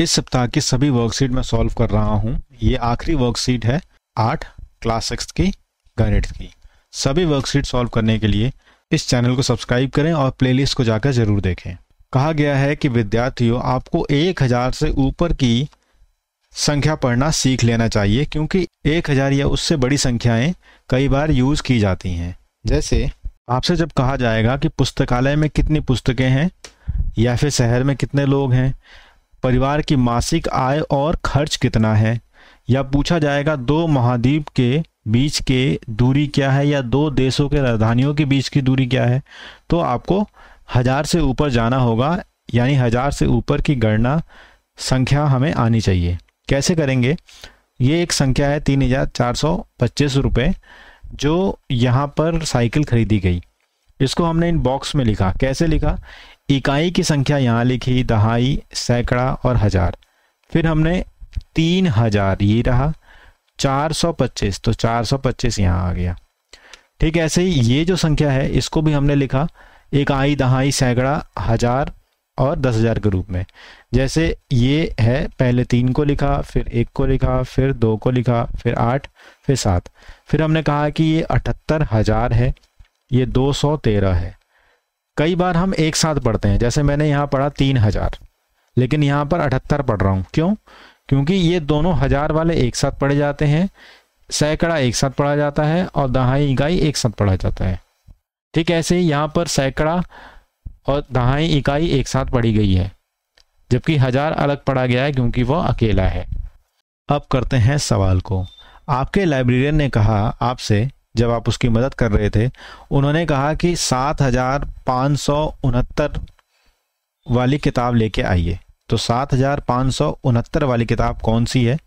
इस सप्ताह की सभी वर्कशीट मैं सॉल्व कर रहा हूँ। ये आखिरी वर्कशीट है 8 क्लास 6 की गणित की। सभी वर्कशीट सॉल्व करने के लिए इस चैनल को सब्सक्राइब करें और प्लेलिस्ट को जाकर ज़रूर देखें। कहा गया है कि विद्यार्थियों आपको 1000 से ऊपर की संख्या पढ़ना सीख लेना चाहिए, क्योंकि 1000 या उससे बड़ी संख्याएं कई बार यूज़ की जाती हैं। जैसे आपसे जब कहा जाएगा कि पुस्तकालय में कितनी पुस्तकें हैं, या फिर शहर में कितने लोग हैं, परिवार की मासिक आय और खर्च कितना है, या पूछा जाएगा 2 महाद्वीप के बीच के दूरी क्या है या 2 देशों के राजधानियों के बीच की दूरी क्या है, तो आपको 1000 से ऊपर जाना होगा, यानी 1000 से ऊपर की गणना संख्या हमें आनी चाहिए। कैसे करेंगे? ये एक संख्या है 3425 रुपये, जो यहाँ पर साइकिल खरीदी गई। इसको हमने इन बॉक्स में लिखा। कैसे लिखा? इकाई की संख्या यहाँ लिखी, दहाई, सैकड़ा और हजार। फिर हमने 3000 ये रहा, 425 तो 425 यहाँ आ गया। ठीक है, ऐसे ही ये जो संख्या है इसको भी हमने लिखा इकाई, दहाई, सैकड़ा, हजार और 10,000 के रूप में। जैसे ये है, पहले 3 को लिखा, फिर 1 को लिखा, फिर 2 को लिखा, फिर 8, फिर 7। फिर हमने कहा कि ये 78,000 है, ये 213 है। कई बार हम एक साथ पढ़ते हैं, जैसे मैंने यहाँ पढ़ा 3000, लेकिन यहाँ पर 78 पढ़ रहा हूँ। क्यों? क्योंकि ये दोनों हजार वाले एक साथ पढ़े जाते हैं, सैकड़ा एक साथ पढ़ा जाता है और दहाई इकाई एक साथ पढ़ा जाता है। ठीक, ऐसे ही यहाँ पर सैकड़ा और दहाई इकाई एक साथ पढ़ी गई है, जबकि हजार अलग पढ़ा गया है क्योंकि वो अकेला है। अब करते हैं सवाल को। आपके लाइब्रेरियन ने कहा आपसे, जब आप उसकी मदद कर रहे थे, उन्होंने कहा कि 7569 वाली किताब लेके आइए। तो 7569 वाली किताब कौन सी है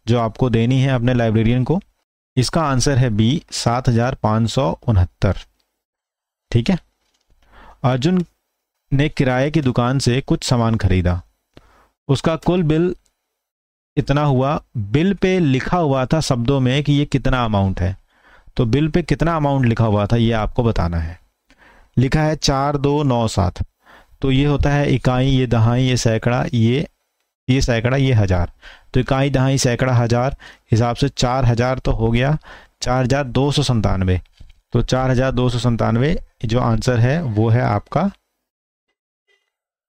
जो आपको देनी है अपने लाइब्रेरियन को? इसका आंसर है बी, 7569। ठीक है। अर्जुन ने किराए की दुकान से कुछ सामान खरीदा। उसका कुल बिल इतना हुआ। बिल पे लिखा हुआ था शब्दों में कि ये कितना अमाउंट है, तो बिल पे कितना अमाउंट लिखा हुआ था ये आपको बताना है। लिखा है 4297, तो ये होता है इकाई, ये दहाई, ये सैकड़ा, ये सैकड़ा, ये हजार। तो इकाई, दहाई, सैकड़ा, हजार हिसाब से 4000 तो हो गया, 4297। तो 4297 जो आंसर है वो है आपका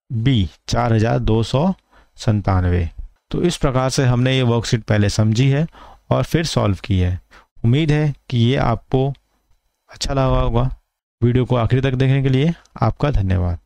बी, 4297। तो इस प्रकार से हमने ये वर्कशीट पहले समझी है और फिर सॉल्व की है। उम्मीद है कि ये आपको अच्छा लगा होगा। वीडियो को आखिरी तक देखने के लिए आपका धन्यवाद।